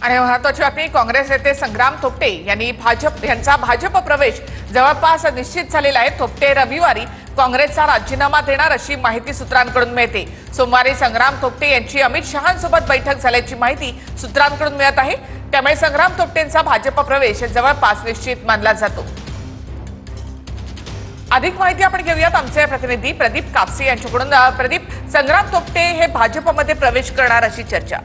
आणि महत्त्वाची बातमी, काँग्रेस नेते संग्राम थोपटे यांचा भाजप प्रवेश जवळपास निश्चित झालेला आहे। थोपटे रविवारी काँग्रेसचा राजीनामा देणार अशी माहिती सूत्रांकडून मिळते। सोमवारी संग्राम थोपटे यांची अमित शहांसोबत बैठक झाल्याची माहिती सूत्रांकडून मिळत आहे। त्यामुळे संग्राम थोपटेंचा भाजप प्रवेश जवळपास निश्चित मानला जातो। अधिक माहिती आपण घेऊयात आमचे प्रतिनिधी प्रदीप कापसे यांच्याकडून। प्रदीप, संग्राम थोपटे हे भाजपमध्ये प्रवेश करणार अशी चर्चा।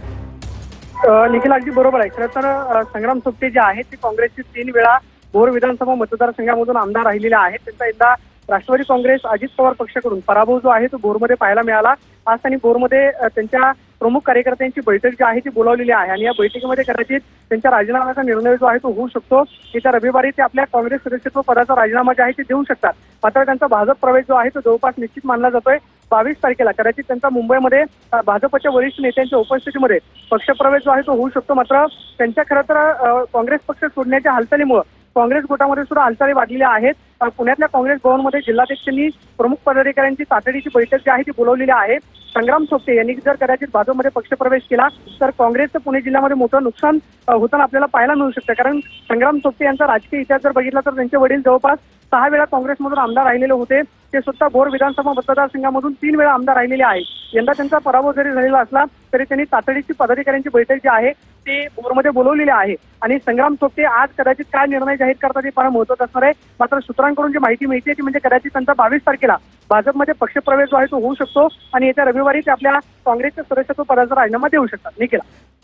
निखिल, अगदी बरोबर आहे। खरं तर संग्राम थोपटे जे आहेत ते काँग्रेसचे 3 वेळा भोर विधानसभा मतदारसंघामधून आमदार राहिलेले आहेत। त्यांचा एकदा राष्ट्रवादी काँग्रेस अजित पवार पक्षाकडून पराभव जो आहे तो भोरमध्ये पाहायला मिळाला। आज त्यांनी भोरमध्ये त्यांच्या प्रमुख कार्यकर्त्यांची बैठक जी आहे ती बोलावलेली आहे आणि या बैठकीमध्ये कदाचित त्यांच्या राजीनाम्याचा निर्णय जो आहे तो होऊ शकतो। येत्या रविवारी ते आपल्या काँग्रेस सदस्यत्व पदाचा राजीनामा जे आहे ते देऊ शकतात। मात्र त्यांचा भाजप प्रवेश जो आहे तो जवळपास निश्चित मानला जातोय। 22 तारखेला कदाचित त्यांचा मुंबईमध्ये भाजपच्या वरिष्ठ नेत्यांच्या उपस्थितीमध्ये पक्षप्रवेश जो आहे तो होऊ शकतो। मात्र त्यांच्या खरं तर काँग्रेस पक्ष सोडण्याच्या हालचालीमुळे काँग्रेस गोटामध्ये सुद्धा हालचाली वाढलेल्या आहेत। पुण्यातल्या काँग्रेस भवनमध्ये जिल्हाध्यक्षांनी प्रमुख पदाधिकाऱ्यांची तातडीची बैठक जी आहे ती बोलावलेली आहे। संग्राम थोपटे यांनी जर कदाचित भाजपमध्ये पक्षप्रवेश केला तर काँग्रेसचं पुणे जिल्ह्यामध्ये मोठं नुकसान होताना आपल्याला पाहायला मिळू शकतं। कारण संग्राम थोपटे यांचा राजकीय इतिहास जर बघितला तर त्यांचे वडील जवळपास 6 वेळा काँग्रेसमधून आमदार राहिलेले होते। ते स्वतः भोर विधानसभा मतदारसंघामधून 3 वेळा आमदार राहिलेले आहेत। यंदा त्यांचा पराभव जरी झालेला असला तरी त्यांनी तातडीची पदाधिकाऱ्यांची बैठक जी आहे ती भोरमध्ये बोलवलेली आहे आणि संग्राम थोपटे आज कदाचित काय निर्णय जाहीर करतात हे फार महत्त्वाचं असणार आहे। मात्र सूत्रांकडून जी माहिती मिळते ती म्हणजे कदाचित त्यांचा 22 तारखेला भाजपमध्ये पक्षप्रवेश जो आहे तो होऊ शकतो आणि येत्या रविवारी ते आपल्या काँग्रेसच्या सदस्यत्व पदाचा राजीनामा देऊ शकतात। निखिल,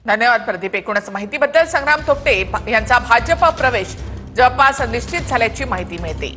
धन्यवाद प्रदीप। एकूणच माहितीबद्दल संग्राम थोपटे यांचा भाजप प्रवेश जवळपास निश्चित झाल्याची माहिती मिळते।